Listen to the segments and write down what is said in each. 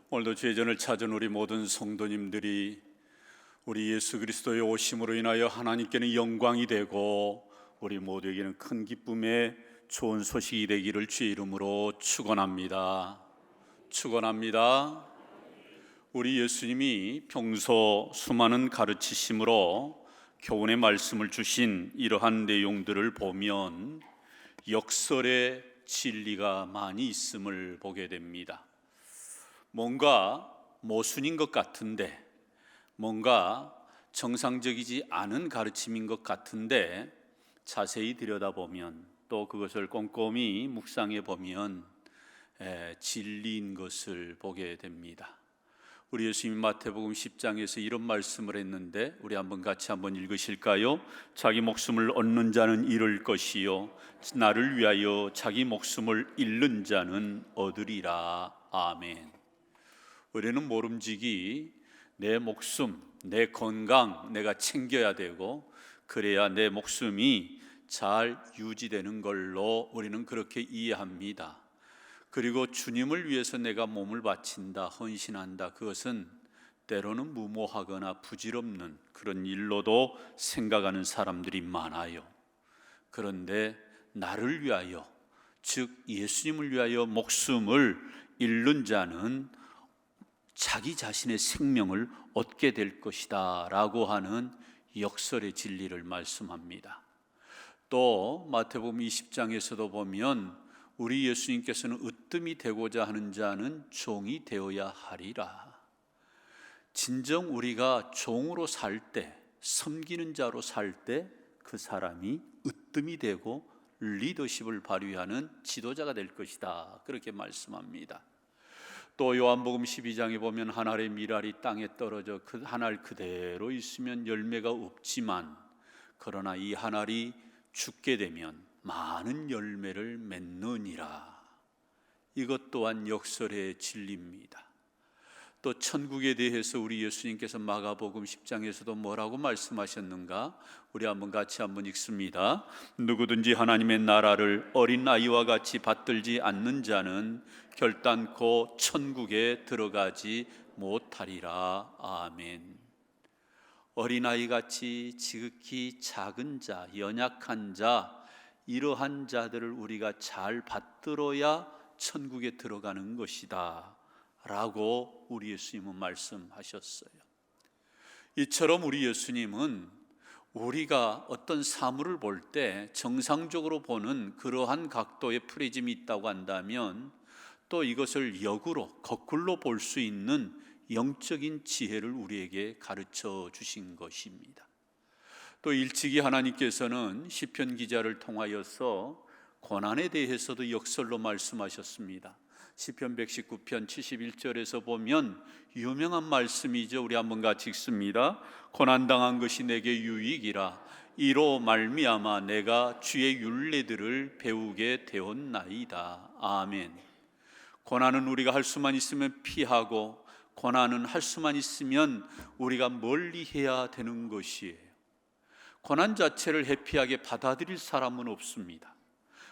오늘도 죄전을 찾은 우리 모든 성도님들이 우리 예수 그리스도의 오심으로 인하여 하나님께는 영광이 되고 우리 모두에게는 큰 기쁨의 좋은 소식이 되기를 주의 이름으로 축원합니다. 축원합니다. 우리 예수님이 평소 수많은 가르치심으로 교훈의 말씀을 주신 이러한 내용들을 보면 역설의 진리가 많이 있음을 보게 됩니다. 뭔가 모순인 것 같은데, 뭔가 정상적이지 않은 가르침인 것 같은데 자세히 들여다보면, 또 그것을 꼼꼼히 묵상해 보면 진리인 것을 보게 됩니다. 우리 예수님 마태복음 10장에서 이런 말씀을 했는데 우리 같이 한번 읽으실까요? 자기 목숨을 얻는 자는 잃을 것이요 나를 위하여 자기 목숨을 잃는 자는 얻으리라. 아멘. 우리는 모름지기 내 목숨, 내 건강 내가 챙겨야 되고, 그래야 내 목숨이 잘 유지되는 걸로 우리는 그렇게 이해합니다. 그리고 주님을 위해서 내가 몸을 바친다, 헌신한다, 그것은 때로는 무모하거나 부질없는 그런 일로도 생각하는 사람들이 많아요. 그런데 나를 위하여, 즉 예수님을 위하여 목숨을 잃는 자는 자기 자신의 생명을 얻게 될 것이다 라고 하는 역설의 진리를 말씀합니다. 또 마태복음 20장에서도 보면 우리 예수님께서는 으뜸이 되고자 하는 자는 종이 되어야 하리라. 진정 우리가 종으로 살 때, 섬기는 자로 살 때 그 사람이 으뜸이 되고 리더십을 발휘하는 지도자가 될 것이다, 그렇게 말씀합니다. 또 요한복음 12장에 보면 한 알의 밀알이 땅에 떨어져 그 한 알 그대로 있으면 열매가 없지만, 그러나 이 한 알이 죽게 되면 많은 열매를 맺느니라. 이것 또한 역설의 진리입니다. 또 천국에 대해서 우리 예수님께서 마가복음 10장에서도 뭐라고 말씀하셨는가? 우리 같이 한번 읽습니다. 누구든지 하나님의 나라를 어린 아이와 같이 받들지 않는 자는 결단코 천국에 들어가지 못하리라. 아멘. 어린아이같이 지극히 작은 자, 연약한 자, 이러한 자들을 우리가 잘 받들어야 천국에 들어가는 것이다 라고 우리 예수님은 말씀하셨어요. 이처럼 우리 예수님은 우리가 어떤 사물을 볼 때 정상적으로 보는 그러한 각도의 프리즘이 있다고 한다면, 또 이것을 역으로 거꾸로 볼 수 있는 영적인 지혜를 우리에게 가르쳐 주신 것입니다. 또 일찍이 하나님께서는 시편 기자를 통하여서 고난에 대해서도 역설로 말씀하셨습니다. 시편 119편 71절에서 보면 유명한 말씀이죠. 우리 같이 읽습니다. 고난당한 것이 내게 유익이라, 이로 말미암아 내가 주의 율례들을 배우게 되었나이다. 아멘. 고난은 우리가 할 수만 있으면 피하고, 고난은 할 수만 있으면 우리가 멀리해야 되는 것이에요. 고난 자체를 해피하게 받아들일 사람은 없습니다.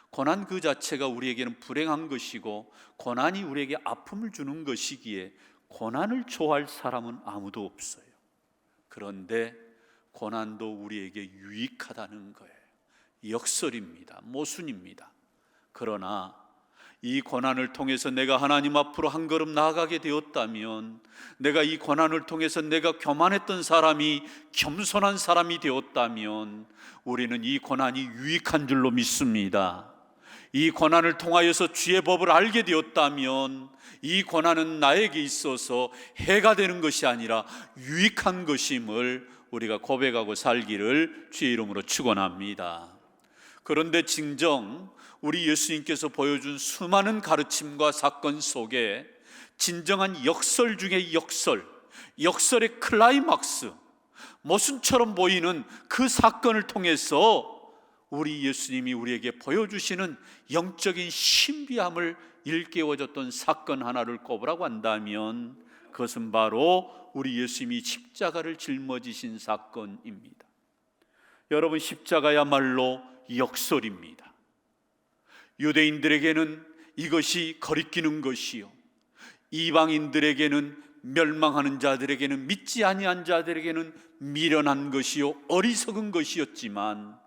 고난 그 자체가 우리에게는 불행한 것이고, 고난이 우리에게 아픔을 주는 것이기에 고난을 좋아할 사람은 아무도 없어요. 그런데 고난도 우리에게 유익하다는 거예요. 역설입니다. 모순입니다. 그러나 이 고난을 통해서 내가 하나님 앞으로 한 걸음 나아가게 되었다면, 내가 이 고난을 통해서 내가 교만했던 사람이 겸손한 사람이 되었다면, 우리는 이 고난이 유익한 줄로 믿습니다. 이 고난을 통하여서 주의 법을 알게 되었다면, 이 고난은 나에게 있어서 해가 되는 것이 아니라 유익한 것임을 우리가 고백하고 살기를 주의 이름으로 축원합니다. 그런데 진정 우리 예수님께서 보여준 수많은 가르침과 사건 속에 진정한 역설 중의 역설, 역설의 클라이막스, 모순처럼 보이는 그 사건을 통해서 우리 예수님이 우리에게 보여주시는 영적인 신비함을 일깨워줬던 사건 하나를 꼽으라고 한다면, 그것은 바로 우리 예수님이 십자가를 짊어지신 사건입니다. 여러분, 십자가야말로 역설입니다. 유대인들에게는 이것이 거리끼는 것이요, 이방인들에게는, 멸망하는 자들에게는, 믿지 아니한 자들에게는 미련한 것이요 어리석은 것이었지만,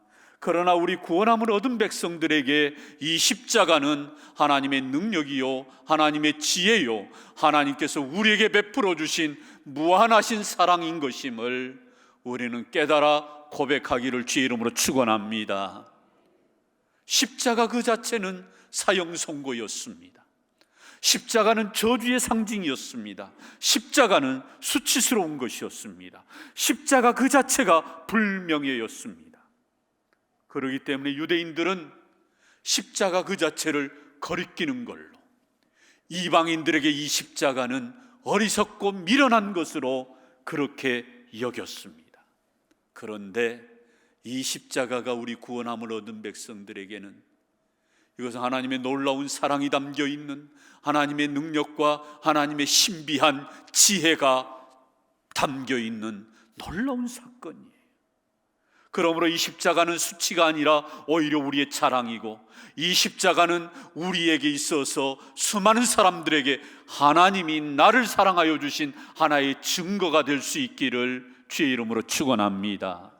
그러나 우리 구원함을 얻은 백성들에게 이 십자가는 하나님의 능력이요 하나님의 지혜요 하나님께서 우리에게 베풀어 주신 무한하신 사랑인 것임을 우리는 깨달아 고백하기를 주의 이름으로 축원합니다. 십자가 그 자체는 사형 선고였습니다. 십자가는 저주의 상징이었습니다. 십자가는 수치스러운 것이었습니다. 십자가 그 자체가 불명예였습니다. 그렇기 때문에 유대인들은 십자가 그 자체를 거리끼는 걸로, 이방인들에게 이 십자가는 어리석고 미련한 것으로 그렇게 여겼습니다. 그런데 이 십자가가 우리 구원함을 얻은 백성들에게는 이것은 하나님의 놀라운 사랑이 담겨 있는, 하나님의 능력과 하나님의 신비한 지혜가 담겨 있는 놀라운 사건이에요. 그러므로 이 십자가는 수치가 아니라 오히려 우리의 자랑이고, 이 십자가는 우리에게 있어서 수많은 사람들에게 하나님이 나를 사랑하여 주신 하나의 증거가 될 수 있기를 주의 이름으로 축원합니다.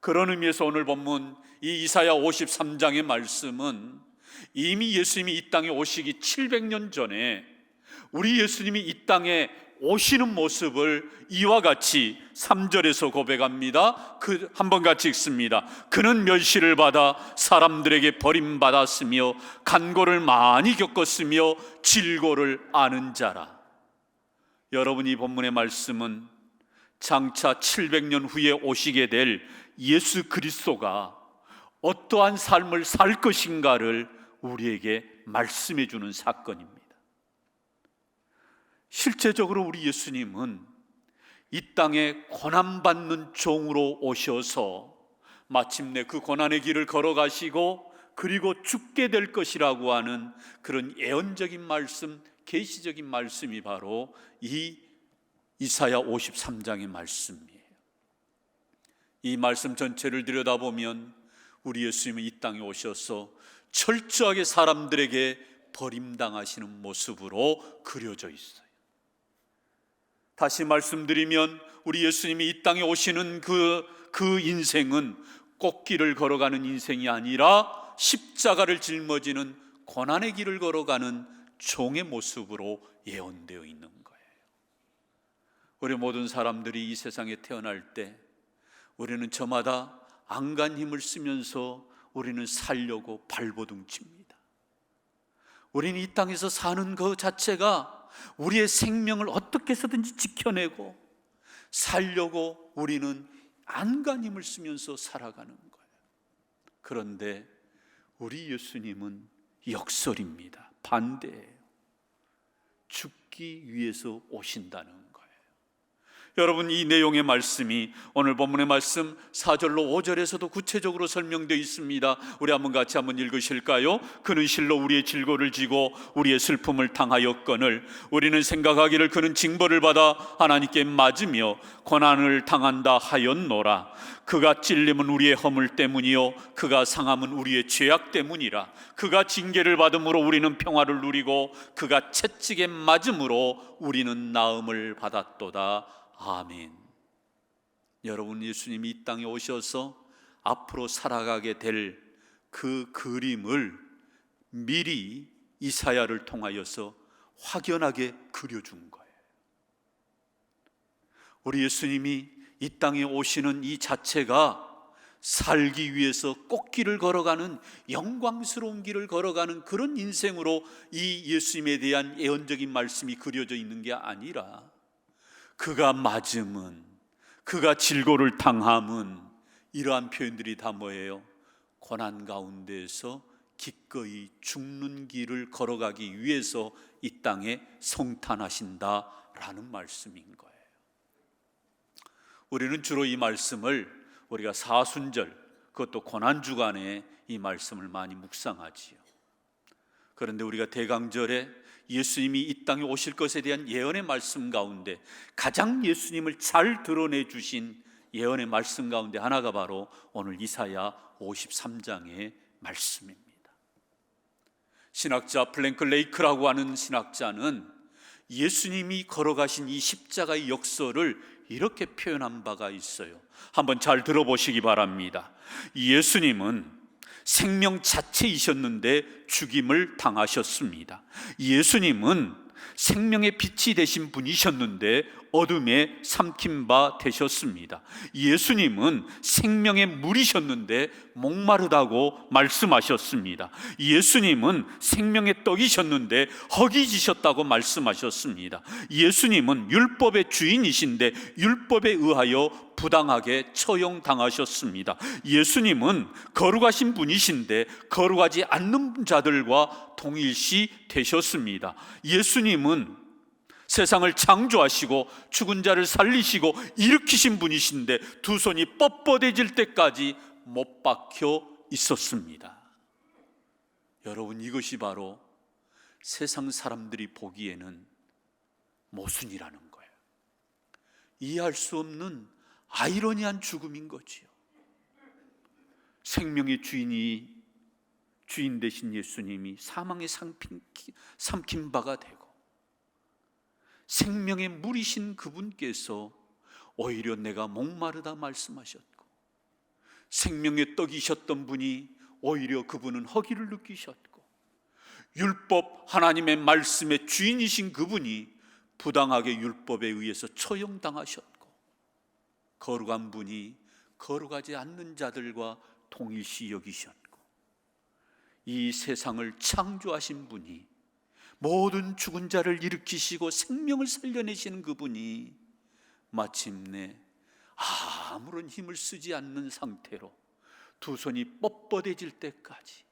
그런 의미에서 오늘 본문 이 이사야 53장의 말씀은 이미 예수님이 이 땅에 오시기 700년 전에 우리 예수님이 이 땅에 오시는 모습을 이와 같이 3절에서 고백합니다. 한번 같이 읽습니다. 그는 멸시를 받아 사람들에게 버림받았으며 간고를 많이 겪었으며 질고를 아는 자라. 여러분, 이 본문의 말씀은 장차 700년 후에 오시게 될 예수 그리스도가 어떠한 삶을 살 것인가를 우리에게 말씀해 주는 사건입니다. 실제적으로 우리 예수님은 이 땅에 고난받는 종으로 오셔서 마침내 그 고난의 길을 걸어가시고 그리고 죽게 될 것이라고 하는 그런 예언적인 말씀, 계시적인 말씀이 바로 이 이사야 53장의 말씀이에요. 이 말씀 전체를 들여다보면 우리 예수님은 이 땅에 오셔서 철저하게 사람들에게 버림당하시는 모습으로 그려져 있어요. 다시 말씀드리면 우리 예수님이 이 땅에 오시는 그 인생은 꽃길을 걸어가는 인생이 아니라 십자가를 짊어지는 고난의 길을 걸어가는 종의 모습으로 예언되어 있는 거예요. 우리 모든 사람들이 이 세상에 태어날 때 우리는 저마다 안간 힘을 쓰면서 우리는 살려고 발버둥 칩니다. 우리는 이 땅에서 사는 것 자체가 우리의 생명을 어떻게 해서든지 지켜내고 살려고 우리는 안간 힘을 쓰면서 살아가는 거예요. 그런데 우리 예수님은 역설입니다. 반대예요. 죽기 위해서 오신다는 거예요. 여러분, 이 내용의 말씀이 오늘 본문의 말씀 4절로 5절에서도 구체적으로 설명되어 있습니다. 우리 같이 한번 읽으실까요? 그는 실로 우리의 질고를 지고 우리의 슬픔을 당하였거늘 우리는 생각하기를 그는 징벌을 받아 하나님께 맞으며 고난을 당한다 하였노라. 그가 찔림은 우리의 허물 때문이요 그가 상함은 우리의 죄악 때문이라. 그가 징계를 받음으로 우리는 평화를 누리고 그가 채찍에 맞음으로 우리는 나음을 받았도다. 아멘. 여러분, 예수님이 이 땅에 오셔서 앞으로 살아가게 될 그 그림을 미리 이사야를 통하여서 확연하게 그려준 거예요. 우리 예수님이 이 땅에 오시는 이 자체가 살기 위해서 꽃길을 걸어가는, 영광스러운 길을 걸어가는 그런 인생으로 이 예수님에 대한 예언적인 말씀이 그려져 있는 게 아니라, 그가 맞음은, 그가 질고를 당함은, 이러한 표현들이 다 뭐예요? 고난 가운데에서 기꺼이 죽는 길을 걸어가기 위해서 이 땅에 성탄하신다라는 말씀인 거예요. 우리는 주로 이 말씀을 우리가 사순절, 그것도 고난주간에 이 말씀을 많이 묵상하지요. 그런데 우리가 대강절에 예수님이 이 땅에 오실 것에 대한 예언의 말씀 가운데 가장 예수님을 잘 드러내 주신 예언의 말씀 가운데 하나가 바로 오늘 이사야 53장의 말씀입니다. 신학자 플랭크 레이크라고 하는 신학자는 예수님이 걸어가신 이 십자가의 역설을 이렇게 표현한 바가 있어요. 한번 잘 들어보시기 바랍니다. 예수님은 생명 자체이셨는데 죽임을 당하셨습니다. 예수님은 생명의 빛이 되신 분이셨는데 어둠에 삼킨 바 되셨습니다. 예수님은 생명의 물이셨는데 목마르다고 말씀하셨습니다. 예수님은 생명의 떡이셨는데 허기지셨다고 말씀하셨습니다. 예수님은 율법의 주인이신데 율법에 의하여 부당하게 처형당하셨습니다. 예수님은 거룩하신 분이신데 거룩하지 않는 자들과 동일시 되셨습니다. 예수님은 세상을 창조하시고 죽은 자를 살리시고 일으키신 분이신데 두 손이 뻣뻣해질 때까지 못 박혀 있었습니다. 여러분, 이것이 바로 세상 사람들이 보기에는 모순이라는 거예요. 이해할 수 없는 아이러니한 죽음인 거지요. 생명의 주인 되신 예수님이 사망에 삼킨 바가 되고 생명의 물이신 그분께서 오히려 내가 목마르다 말씀하셨고, 생명의 떡이셨던 분이 오히려 그분은 허기를 느끼셨고, 율법 하나님의 말씀의 주인이신 그분이 부당하게 율법에 의해서 처형당하셨고, 거룩한 분이 거룩하지 않는 자들과 동일시 여기셨고, 이 세상을 창조하신 분이 모든 죽은 자를 일으키시고 생명을 살려내시는 그분이 마침내 아무런 힘을 쓰지 않는 상태로 두 손이 뻣뻣해질 때까지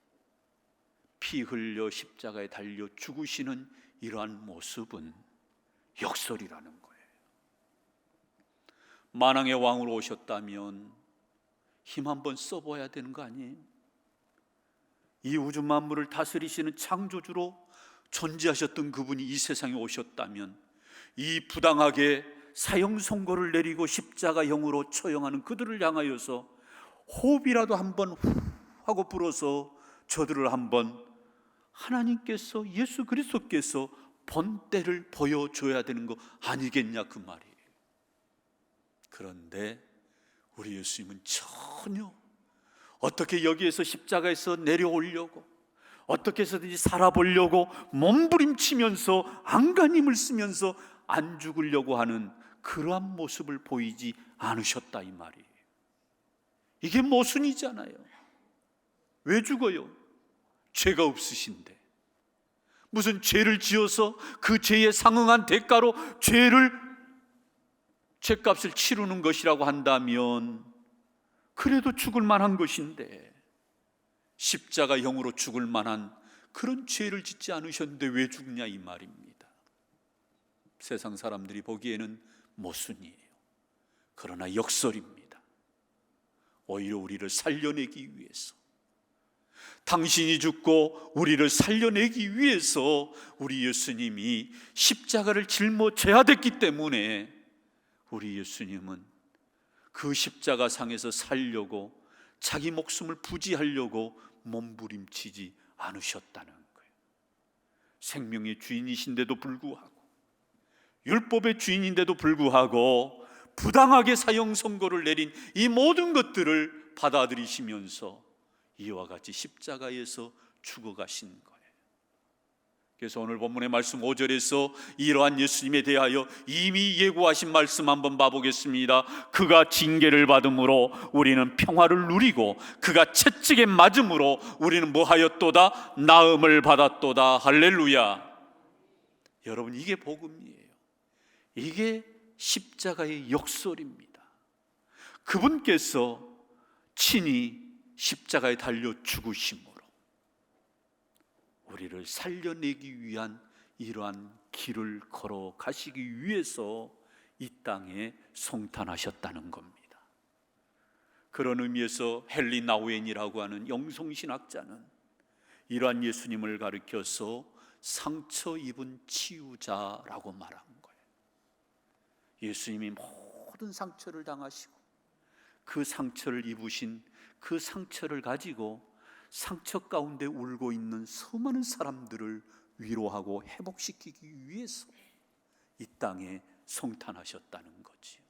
피 흘려 십자가에 달려 죽으시는 이러한 모습은 역설이라는 거예요. 만왕의 왕으로 오셨다면 힘 한번 써봐야 되는 거 아니에요? 이 우주 만물을 다스리시는 창조주로 존재하셨던 그분이 이 세상에 오셨다면 이 부당하게 사형 선고를 내리고 십자가형으로 처형하는 그들을 향하여서 호흡이라도 한번 하고 불어서 저들을 한번 하나님께서, 예수 그리스도께서 본때를 보여줘야 되는 거 아니겠냐, 그 말이에요. 그런데 우리 예수님은 전혀 어떻게 여기에서 십자가에서 내려오려고, 어떻게 해서든지 살아보려고 몸부림치면서 안간힘을 쓰면서 안 죽으려고 하는 그러한 모습을 보이지 않으셨다, 이 말이에요. 이게 모순이잖아요. 왜 죽어요? 죄가 없으신데. 무슨 죄를 지어서 그 죄에 상응한 대가로 죄값을 치르는 것이라고 한다면 그래도 죽을 만한 것인데, 십자가형으로 죽을 만한 그런 죄를 짓지 않으셨는데 왜 죽냐, 이 말입니다. 세상 사람들이 보기에는 모순이에요. 그러나 역설입니다. 오히려 우리를 살려내기 위해서, 당신이 죽고 우리를 살려내기 위해서 우리 예수님이 십자가를 짊어져야 됐기 때문에 우리 예수님은 그 십자가 상에서 살려고, 자기 목숨을 부지하려고 몸부림치지 않으셨다는 거예요. 생명의 주인이신데도 불구하고, 율법의 주인인데도 불구하고 부당하게 사형 선고를 내린 이 모든 것들을 받아들이시면서 이와 같이 십자가에서 죽어가신 거예요. 그래서 오늘 본문의 말씀 5절에서 이러한 예수님에 대하여 이미 예고하신 말씀 한번 봐보겠습니다. 그가 징계를 받음으로 우리는 평화를 누리고 그가 채찍에 맞음으로 우리는 뭐하였도다? 나음을 받았도다. 할렐루야. 여러분, 이게 복음이에요. 이게 십자가의 역설입니다. 그분께서 친히 십자가에 달려 죽으심으로 우리를 살려내기 위한 이러한 길을 걸어가시기 위해서 이 땅에 성탄하셨다는 겁니다. 그런 의미에서 헨리 나우엔이라고 하는 영성신학자는 이러한 예수님을 가리켜서 상처 입은 치유자라고 말한 거예요. 예수님이 모든 상처를 당하시고 그 상처를 입으신 그 상처를 가지고 상처 가운데 울고 있는 수많은 사람들을 위로하고 회복시키기 위해서 이 땅에 성탄하셨다는 거지요.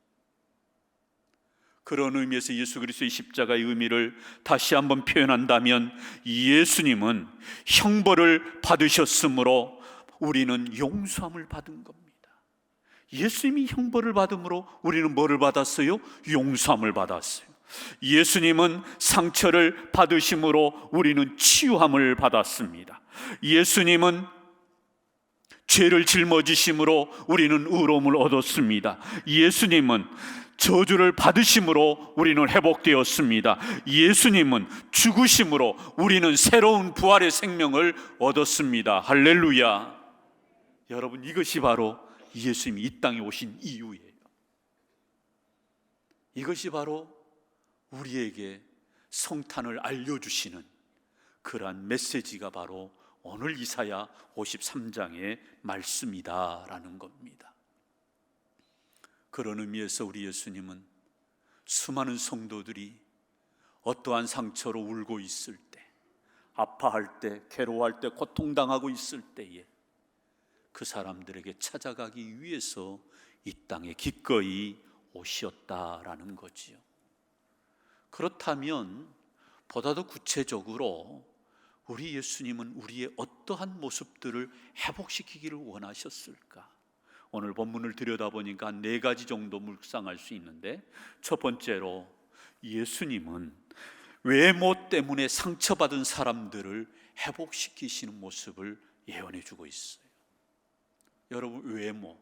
그런 의미에서 예수 그리스도의 십자가의 의미를 다시 한번 표현한다면, 예수님은 형벌을 받으셨으므로 우리는 용서함을 받은 겁니다. 예수님이 형벌을 받음으로 우리는 뭐를 받았어요? 용서함을 받았어요. 예수님은 상처를 받으심으로 우리는 치유함을 받았습니다. 예수님은 죄를 짊어지심으로 우리는 의로움을 얻었습니다. 예수님은 저주를 받으심으로 우리는 회복되었습니다. 예수님은 죽으심으로 우리는 새로운 부활의 생명을 얻었습니다. 할렐루야. 여러분, 이것이 바로 예수님이 이 땅에 오신 이유예요. 이것이 바로 우리에게 성탄을 알려주시는 그러한 메시지가 바로 오늘 이사야 53장의 말씀이다라는 겁니다. 그런 의미에서 우리 예수님은 수많은 성도들이 어떠한 상처로 울고 있을 때, 아파할 때, 괴로워할 때, 고통당하고 있을 때에 그 사람들에게 찾아가기 위해서 이 땅에 기꺼이 오셨다라는 거지요. 그렇다면 보다 더 구체적으로 우리 예수님은 우리의 어떠한 모습들을 회복시키기를 원하셨을까? 오늘 본문을 들여다보니까 한 4가지 정도 묵상할 수 있는데, 첫 번째로 예수님은 외모 때문에 상처받은 사람들을 회복시키시는 모습을 예언해 주고 있어요. 여러분, 외모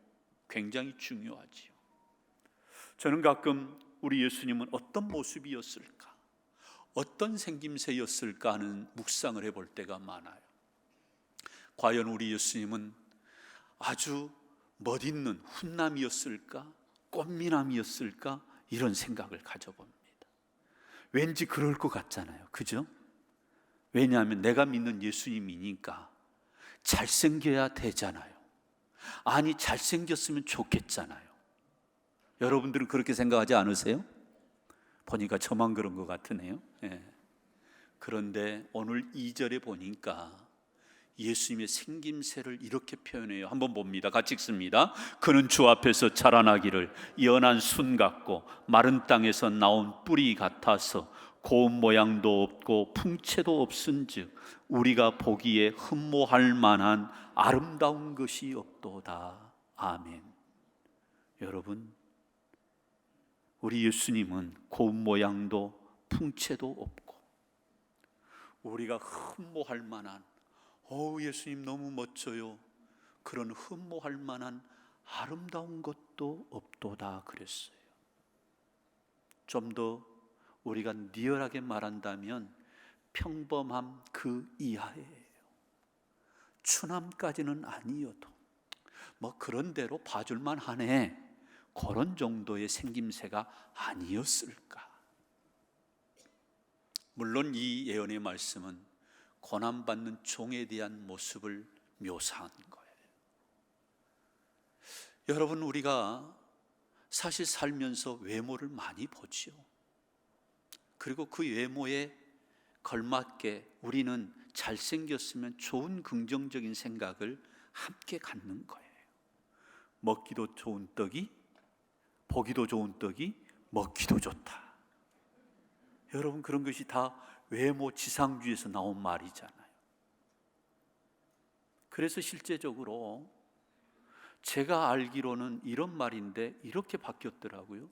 굉장히 중요하지요. 저는 가끔 우리 예수님은 어떤 모습이었을까, 어떤 생김새였을까 하는 묵상을 해볼 때가 많아요. 과연 우리 예수님은 아주 멋있는 훈남이었을까, 꽃미남이었을까, 이런 생각을 가져봅니다. 왠지 그럴 것 같잖아요, 그죠? 왜냐하면 내가 믿는 예수님이니까 잘생겨야 되잖아요. 아니, 잘생겼으면 좋겠잖아요. 여러분들은 그렇게 생각하지 않으세요? 보니까 저만 그런 것 같으네요. 그런데 오늘 2절에 보니까 예수님의 생김새를 이렇게 표현해요. 한번 봅니다. 같이 읽습니다. 그는 주 앞에서 자라나기를 연한 순 같고 마른 땅에서 나온 뿌리 같아서 고운 모양도 없고 풍채도 없은즉 우리가 보기에 흠모할 만한 아름다운 것이 없도다. 아멘. 여러분, 우리 예수님은 고운 모양도 풍채도 없고 우리가 흠모할 만한, 예수님 너무 멋져요, 그런 흠모할 만한 아름다운 것도 없도다 그랬어요. 좀 더 우리가 리얼하게 말한다면 평범함 그 이하예요. 추남까지는 아니어도 뭐 그런 대로 봐줄만 하네, 그런 정도의 생김새가 아니었을까. 물론 이 예언의 말씀은 고난받는 종에 대한 모습을 묘사한 거예요. 여러분, 우리가 사실 살면서 외모를 많이 보지요. 그리고 그 외모에 걸맞게 우리는 잘생겼으면 좋은 긍정적인 생각을 함께 갖는 거예요. 먹기도 좋은 떡이, 보기도 좋은 떡이 먹기도 좋다. 여러분, 그런 것이 다 외모 지상주의에서 나온 말이잖아요. 그래서 실제적으로 제가 알기로는 이런 말인데 이렇게 바뀌었더라고요.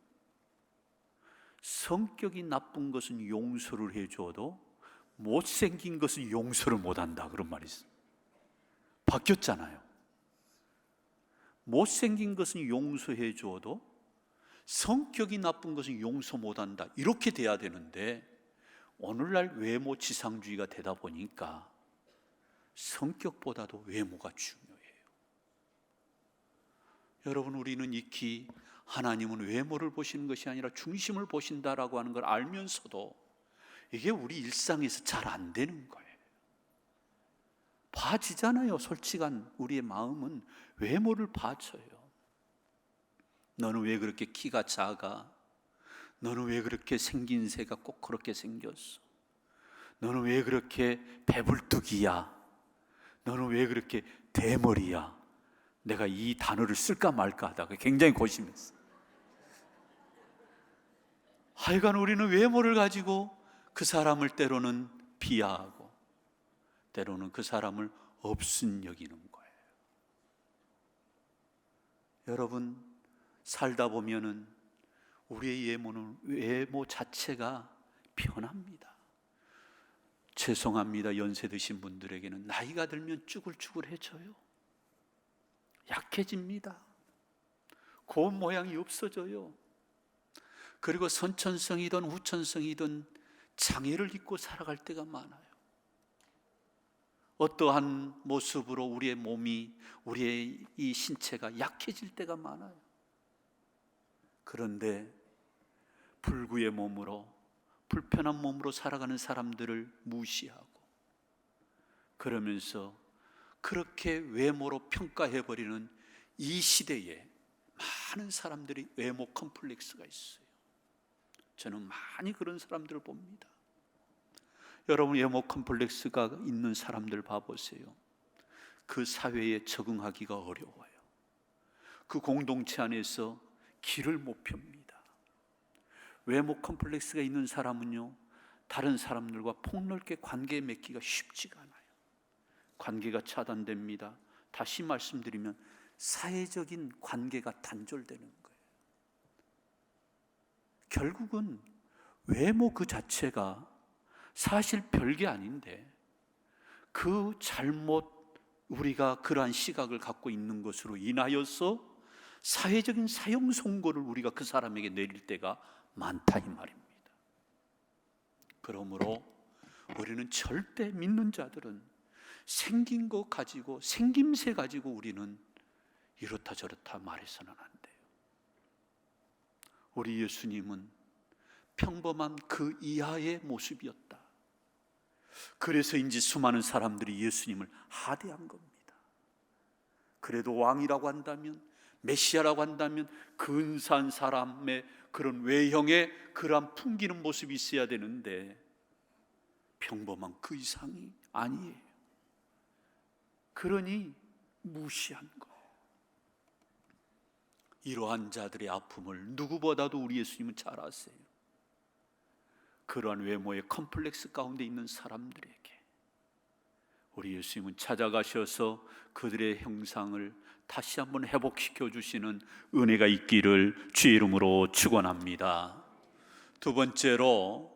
성격이 나쁜 것은 용서를 해줘도 못생긴 것은 용서를 못한다, 그런 말이 있어요. 바뀌었잖아요. 못생긴 것은 용서해 줘도 성격이 나쁜 것은 용서 못한다, 이렇게 돼야 되는데 오늘날 외모 지상주의가 되다 보니까 성격보다도 외모가 중요해요. 여러분, 우리는 익히 하나님은 외모를 보시는 것이 아니라 중심을 보신다라고 하는 걸 알면서도 이게 우리 일상에서 잘 안 되는 거예요. 봐지잖아요. 솔직한 우리의 마음은 외모를 봐줘요. 너는 왜 그렇게 키가 작아? 너는 왜 그렇게 생긴 새가 꼭 그렇게 생겼어? 너는 왜 그렇게 배불뚝이야? 너는 왜 그렇게 대머리야? 내가 이 단어를 쓸까 말까 하다가 굉장히 고심했어요. 하여간 우리는 외모를 가지고 그 사람을 때로는 비하하고 때로는 그 사람을 없은 여기는 거예요. 여러분, 살다 보면은 우리의 외모 자체가 변합니다. 죄송합니다. 연세 드신 분들에게는 나이가 들면 쭈글쭈글해져요. 약해집니다. 고운 모양이 없어져요. 그리고 선천성이든 후천성이든 장애를 입고 살아갈 때가 많아요. 어떠한 모습으로 우리의 몸이, 우리의 이 신체가 약해질 때가 많아요. 그런데 불구의 몸으로, 불편한 몸으로 살아가는 사람들을 무시하고 그러면서 그렇게 외모로 평가해버리는 이 시대에 많은 사람들이 외모 컴플렉스가 있어요. 저는 많이 그런 사람들을 봅니다. 여러분, 외모 컴플렉스가 있는 사람들 봐보세요. 그 사회에 적응하기가 어려워요. 그 공동체 안에서 길을 못 펴니다. 외모 컴플렉스가 있는 사람은요, 다른 사람들과 폭넓게 관계 맺기가 쉽지가 않아요. 관계가 차단됩니다. 다시 말씀드리면 사회적인 관계가 단절되는 거예요. 결국은 외모 그 자체가 사실 별게 아닌데 그 잘못, 우리가 그러한 시각을 갖고 있는 것으로 인하여서 사회적인 사형 선고를 우리가 그 사람에게 내릴 때가 많다 이 말입니다. 그러므로 우리는 절대 믿는 자들은 생긴 거 가지고, 생김새 가지고 우리는 이렇다 저렇다 말해서는 안 돼요. 우리 예수님은 평범한 그 이하의 모습이었다. 그래서인지 수많은 사람들이 예수님을 하대한 겁니다. 그래도 왕이라고 한다면, 메시아라고 한다면 근사한 사람의 그런 외형에 그러한 풍기는 모습이 있어야 되는데 평범한 그 이상이 아니에요. 그러니 무시한 거예요. 이러한 자들의 아픔을 누구보다도 우리 예수님은 잘 아세요. 그러한 외모의 컴플렉스 가운데 있는 사람들에게 우리 예수님은 찾아가셔서 그들의 형상을 다시 한번 회복시켜 주시는 은혜가 있기를 주의 이름으로 축원합니다. 두 번째로,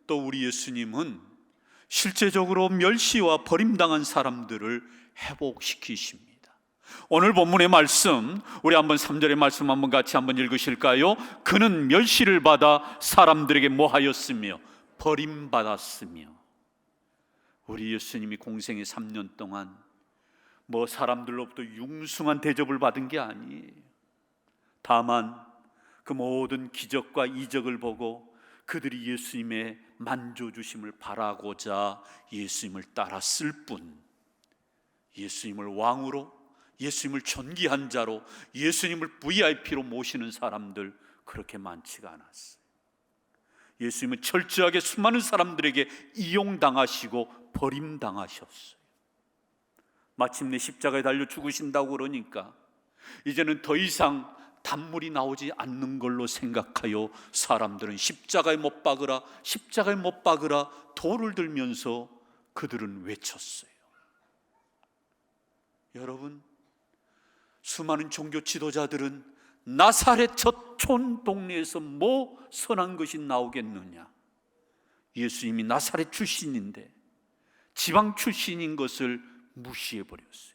또 우리 예수님은 실제적으로 멸시와 버림당한 사람들을 회복시키십니다. 오늘 본문의 말씀, 우리 한번 3절의 말씀 한번 같이 한번 읽으실까요? 그는 멸시를 받아 사람들에게 뭐하였으며 버림받았으며. 우리 예수님이 공생의 3년 동안 뭐 사람들로부터 융숭한 대접을 받은 게 아니에요. 다만 그 모든 기적과 이적을 보고 그들이 예수님의 만져주심을 바라고자 예수님을 따랐을 뿐, 예수님을 왕으로, 예수님을 존귀한 자로, 예수님을 VIP로 모시는 사람들 그렇게 많지가 않았어요. 예수님은 철저하게 수많은 사람들에게 이용당하시고 버림당하셨어요. 마침내 십자가에 달려 죽으신다고 그러니까 이제는 더 이상 단물이 나오지 않는 걸로 생각하여 사람들은 십자가에 못 박으라, 십자가에 못 박으라 돌을 들면서 그들은 외쳤어요. 여러분, 수많은 종교 지도자들은 나사렛 저촌 동네에서 뭐 선한 것이 나오겠느냐, 예수님이 나사렛 출신인데 지방 출신인 것을 무시해버렸어요.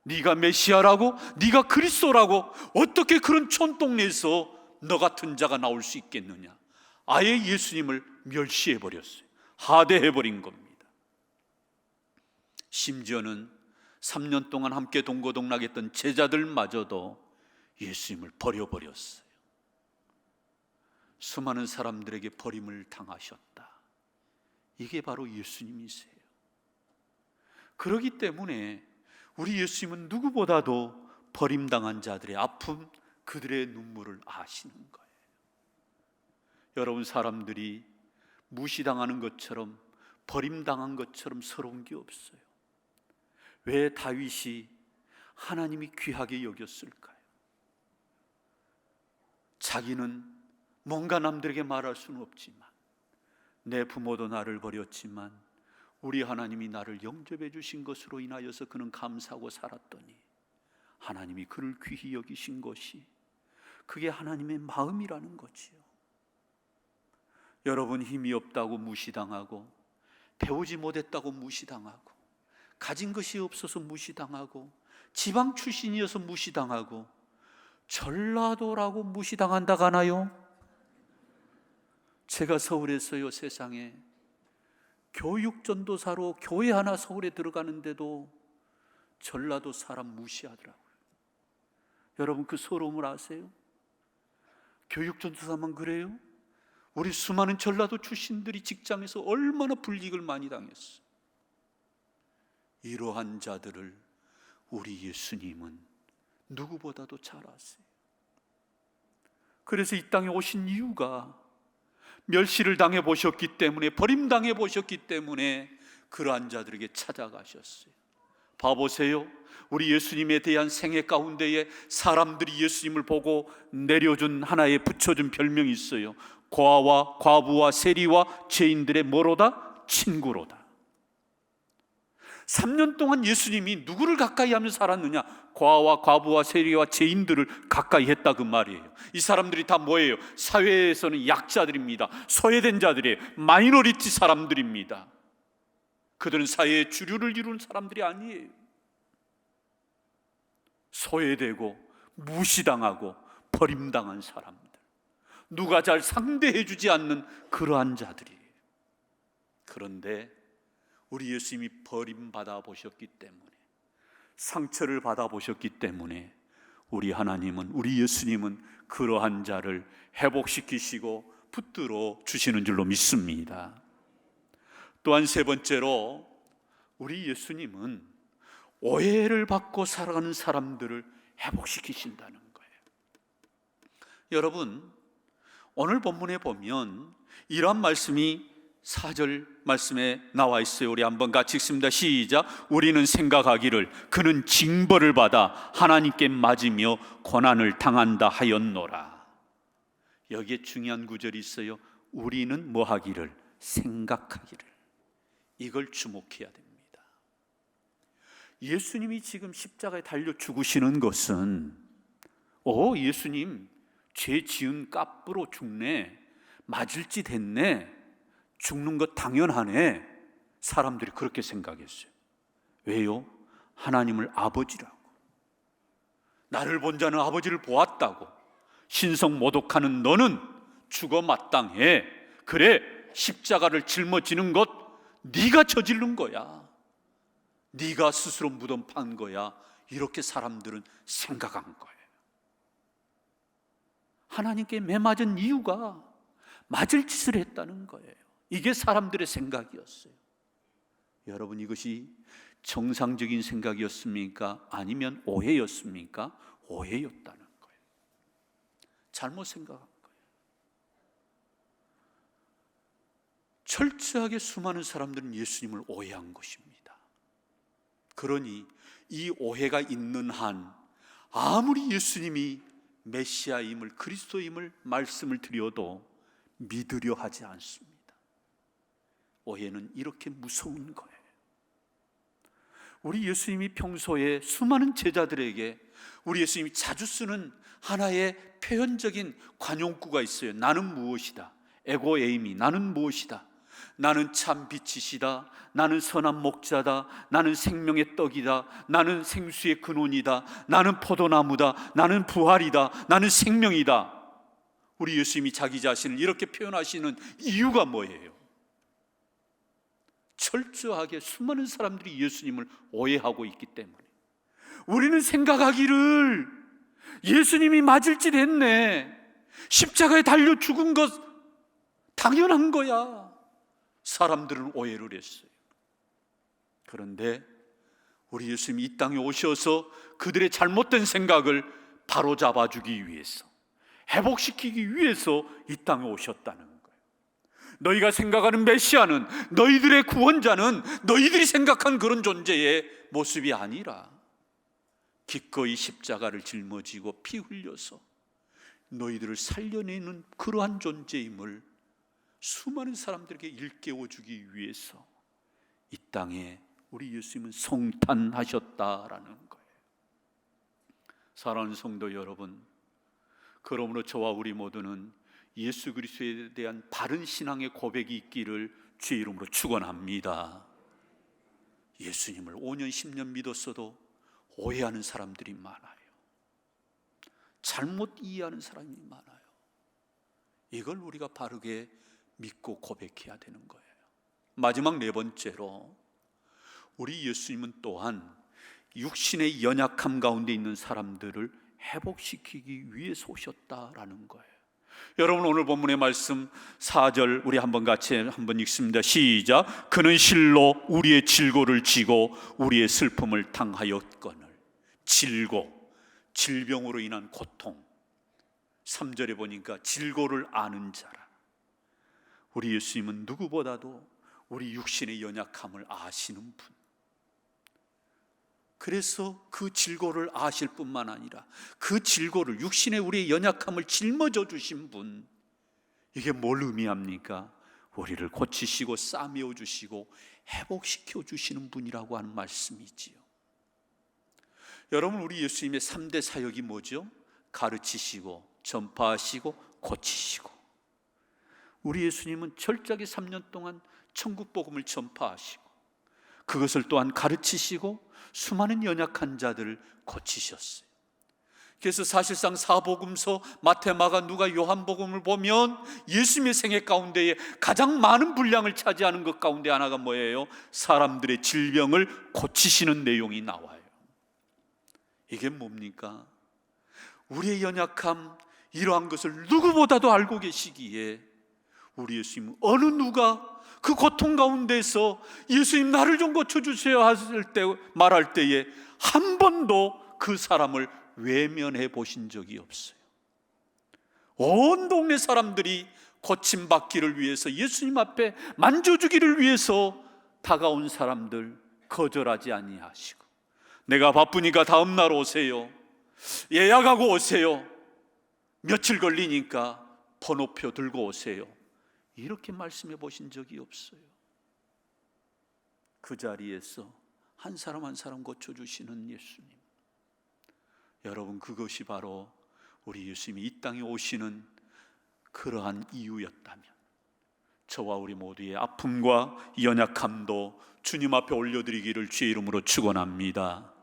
네가 메시아라고, 네가 그리스도라고 어떻게 그런 촌동네에서 너 같은 자가 나올 수 있겠느냐, 아예 예수님을 멸시해버렸어요. 하대해버린 겁니다. 심지어는 3년 동안 함께 동고동락했던 제자들마저도 예수님을 버려버렸어요. 수많은 사람들에게 버림을 당하셨다. 이게 바로 예수님이세요. 그렇기 때문에 우리 예수님은 누구보다도 버림당한 자들의 아픔, 그들의 눈물을 아시는 거예요. 여러분, 사람들이 무시당하는 것처럼, 버림당한 것처럼 서러운 게 없어요. 왜 다윗이 하나님이 귀하게 여겼을까요? 자기는 뭔가 남들에게 말할 수는 없지만, 내 부모도 나를 버렸지만 우리 하나님이 나를 영접해 주신 것으로 인하여서 그는 감사하고 살았더니 하나님이 그를 귀히 여기신 것이, 그게 하나님의 마음이라는 거지요. 여러분, 힘이 없다고 무시당하고, 배우지 못했다고 무시당하고, 가진 것이 없어서 무시당하고, 지방 출신이어서 무시당하고, 전라도라고 무시당한다고 하나요? 제가 서울에서요, 세상에 교육전도사로 교회 하나 서울에 들어가는데도 전라도 사람 무시하더라고요. 여러분, 그 서러움을 아세요? 교육전도사만 그래요? 우리 수많은 전라도 출신들이 직장에서 얼마나 불이익을 많이 당했어. 이러한 자들을 우리 예수님은 누구보다도 잘 아세요. 그래서 이 땅에 오신 이유가 멸시를 당해 보셨기 때문에, 버림당해 보셨기 때문에 그러한 자들에게 찾아가셨어요. 봐보세요, 우리 예수님에 대한 생애 가운데에 사람들이 예수님을 보고 내려준 하나의 붙여준 별명이 있어요. 고아와 과부와 세리와 죄인들의 뭐로다? 친구로다. 3년 동안 예수님이 누구를 가까이 하며 살았느냐? 고아와 과부와 세리와 죄인들을 가까이 했다, 그 말이에요. 이 사람들이 다 뭐예요? 사회에서는 약자들입니다. 소외된 자들이에요. 마이너리티 사람들입니다. 그들은 사회의 주류를 이루는 사람들이 아니에요. 소외되고 무시당하고 버림당한 사람들, 누가 잘 상대해주지 않는 그러한 자들이에요. 그런데 우리 예수님이 버림받아 보셨기 때문에, 상처를 받아 보셨기 때문에 우리 하나님은, 우리 예수님은 그러한 자를 회복시키시고 붙들어 주시는 줄로 믿습니다. 또한 세 번째로, 우리 예수님은 오해를 받고 살아가는 사람들을 회복시키신다는 거예요. 여러분, 오늘 본문에 보면 이러한 말씀이 4절 말씀에 나와 있어요. 우리 한번 같이 읽습니다. 시작. 우리는 생각하기를 그는 징벌을 받아 하나님께 맞으며 고난을 당한다 하였노라. 여기에 중요한 구절이 있어요. 우리는 뭐 하기를? 생각하기를. 이걸 주목해야 됩니다. 예수님이 지금 십자가에 달려 죽으시는 것은, 예수님 죄 지은 값으로 죽네, 맞을 짓 했네, 죽는 것 당연하네, 사람들이 그렇게 생각했어요. 왜요? 하나님을 아버지라고, 나를 본 자는 아버지를 보았다고, 신성모독하는 너는 죽어 마땅해, 그래 십자가를 짊어지는 것 네가 저지른 거야, 네가 스스로 무덤 판 거야, 이렇게 사람들은 생각한 거예요. 하나님께 매맞은 이유가 맞을 짓을 했다는 거예요. 이게 사람들의 생각이었어요. 여러분, 이것이 정상적인 생각이었습니까? 아니면 오해였습니까? 오해였다는 거예요. 잘못 생각한 거예요. 철저하게 수많은 사람들은 예수님을 오해한 것입니다. 그러니 이 오해가 있는 한 아무리 예수님이 메시아임을, 그리스도임을 말씀을 드려도 믿으려 하지 않습니다. 오해는 이렇게 무서운 거예요. 우리 예수님이 평소에 수많은 제자들에게, 우리 예수님이 자주 쓰는 하나의 표현적인 관용구가 있어요. 나는 무엇이다. 에고에이미, 나는 무엇이다. 나는 참 빛이시다. 나는 선한 목자다. 나는 생명의 떡이다. 나는 생수의 근원이다. 나는 포도나무다. 나는 부활이다. 나는 생명이다. 우리 예수님이 자기 자신을 이렇게 표현하시는 이유가 뭐예요? 철저하게 수많은 사람들이 예수님을 오해하고 있기 때문에. 우리는 생각하기를 예수님이 맞을 짓 했네, 십자가에 달려 죽은 것 당연한 거야, 사람들은 오해를 했어요. 그런데 우리 예수님이 이 땅에 오셔서 그들의 잘못된 생각을 바로잡아주기 위해서, 회복시키기 위해서 이 땅에 오셨다는 거예요. 너희가 생각하는 메시아는, 너희들의 구원자는 너희들이 생각한 그런 존재의 모습이 아니라 기꺼이 십자가를 짊어지고 피 흘려서 너희들을 살려내는 그러한 존재임을 수많은 사람들에게 일깨워주기 위해서 이 땅에 우리 예수님은 성탄하셨다라는 거예요. 사랑하는 성도 여러분, 그러므로 저와 우리 모두는 예수 그리스도에 대한 바른 신앙의 고백이 있기를 주의 이름으로 축원합니다. 예수님을 5년 10년 믿었어도 오해하는 사람들이 많아요. 잘못 이해하는 사람이 많아요. 이걸 우리가 바르게 믿고 고백해야 되는 거예요. 마지막 네 번째로, 우리 예수님은 또한 육신의 연약함 가운데 있는 사람들을 회복시키기 위해서 오셨다라는 거예요. 여러분, 오늘 본문의 말씀 4절 우리 한번 같이 한번 읽습니다. 시작. 그는 실로 우리의 질고를 지고 우리의 슬픔을 당하였거늘. 질고, 질병으로 인한 고통. 3절에 보니까 질고를 아는 자라. 우리 예수님은 누구보다도 우리 육신의 연약함을 아시는 분. 그래서 그 질고를 아실 뿐만 아니라 그 질고를, 육신의 우리의 연약함을 짊어져 주신 분. 이게 뭘 의미합니까? 우리를 고치시고 싸매어 주시고 회복시켜 주시는 분이라고 하는 말씀이지요. 여러분, 우리 예수님의 3대 사역이 뭐죠? 가르치시고 전파하시고 고치시고. 우리 예수님은 철저하게 3년 동안 천국 복음을 전파하시고 그것을 또한 가르치시고 수많은 연약한 자들을 고치셨어요. 그래서 사실상 사복음서 마태, 마가, 누가, 요한복음을 보면 예수님의 생애 가운데에 가장 많은 분량을 차지하는 것 가운데 하나가 뭐예요? 사람들의 질병을 고치시는 내용이 나와요. 이게 뭡니까? 우리의 연약함, 이러한 것을 누구보다도 알고 계시기에 우리 예수님은 어느 누가 그 고통 가운데서 예수님 나를 좀 고쳐주세요 말할 때에 한 번도 그 사람을 외면해 보신 적이 없어요. 온 동네 사람들이 고침받기를 위해서, 예수님 앞에 만져주기를 위해서 다가온 사람들 거절하지 아니하시고, 내가 바쁘니까 다음 날 오세요, 예약하고 오세요, 며칠 걸리니까 번호표 들고 오세요, 이렇게 말씀해 보신 적이 없어요. 그 자리에서 한 사람 한 사람 고쳐주시는 예수님. 여러분, 그것이 바로 우리 예수님이 이 땅에 오시는 그러한 이유였다면 저와 우리 모두의 아픔과 연약함도 주님 앞에 올려드리기를 주의 이름으로 축원합니다.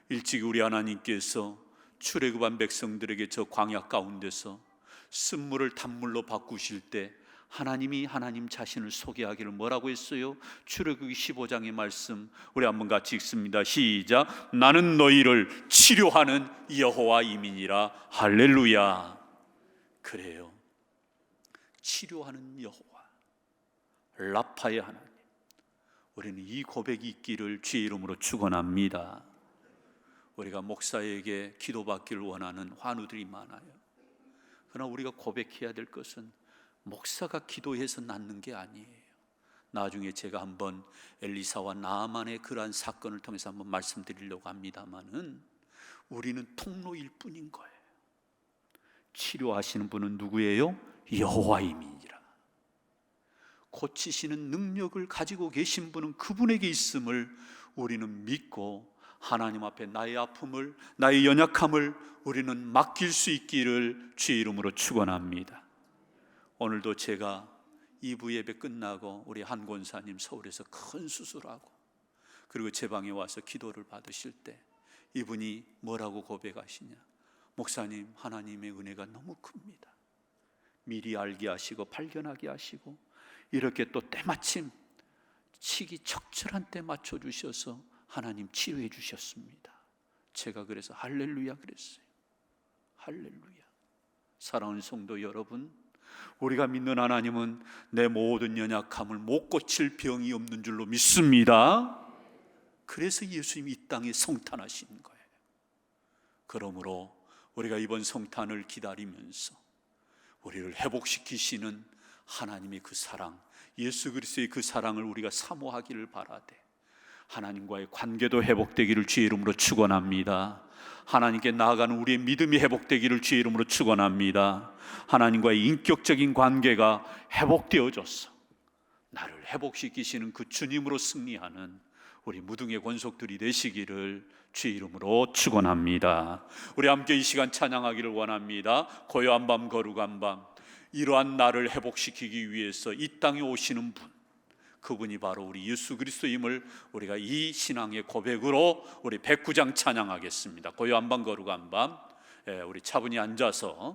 일찍이 우리 하나님께서 출애굽한 백성들에게 저 광야 가운데서 쓴물을 단물로 바꾸실 때 하나님이 하나님 자신을 소개하기를 뭐라고 했어요? 출애굽기 15장의 말씀 우리 한번 같이 읽습니다. 시작. 나는 너희를 치료하는 여호와임이니라. 할렐루야. 그래요, 치료하는 여호와, 라파의 하나님. 우리는 이 고백이 있기를 주의 이름으로 축원합니다. 우리가 목사에게 기도받기를 원하는 환우들이 많아요. 그러나 우리가 고백해야 될 것은 목사가 기도해서 낫는 게 아니에요. 나중에 제가 한번 엘리사와 나아만의 그러한 사건을 통해서 한번 말씀드리려고 합니다만은 우리는 통로일 뿐인 거예요. 치료하시는 분은 누구예요? 여호와임이니라. 고치시는 능력을 가지고 계신 분은 그분에게 있음을 우리는 믿고 하나님 앞에 나의 아픔을, 나의 연약함을 우리는 맡길 수 있기를 주의 이름으로 축원합니다. 오늘도 제가 2부 예배 끝나고 우리 한 권사님 서울에서 큰 수술하고 그리고 제 방에 와서 기도를 받으실 때 이분이 뭐라고 고백하시냐? 목사님, 하나님의 은혜가 너무 큽니다. 미리 알게 하시고 발견하게 하시고 이렇게 또 때마침 치기 적절한 때 맞춰주셔서 하나님 치료해 주셨습니다. 제가 그래서 할렐루야 그랬어요. 할렐루야. 사랑하는 성도 여러분, 우리가 믿는 하나님은 내 모든 연약함을 못 고칠 병이 없는 줄로 믿습니다. 그래서 예수님이 이 땅에 성탄하신 거예요. 그러므로 우리가 이번 성탄을 기다리면서 우리를 회복시키시는 하나님의 그 사랑, 예수 그리스도의 그 사랑을 우리가 사모하기를 바라되, 하나님과의 관계도 회복되기를 주의 이름으로 축원합니다. 하나님께 나아가는 우리의 믿음이 회복되기를 주의 이름으로 축원합니다. 하나님과의 인격적인 관계가 회복되어져서 나를 회복시키시는 그 주님으로 승리하는 우리 무등의 권속들이 되시기를 주의 이름으로 축원합니다. 우리 함께 이 시간 찬양하기를 원합니다. 고요한 밤 거룩한 밤, 이러한 나를 회복시키기 위해서 이 땅에 오시는 분, 그분이 바로 우리 예수 그리스도임을 우리가 이 신앙의 고백으로 우리 백구장 찬양하겠습니다. 고요한 밤 거룩한 밤, 우리 차분히 앉아서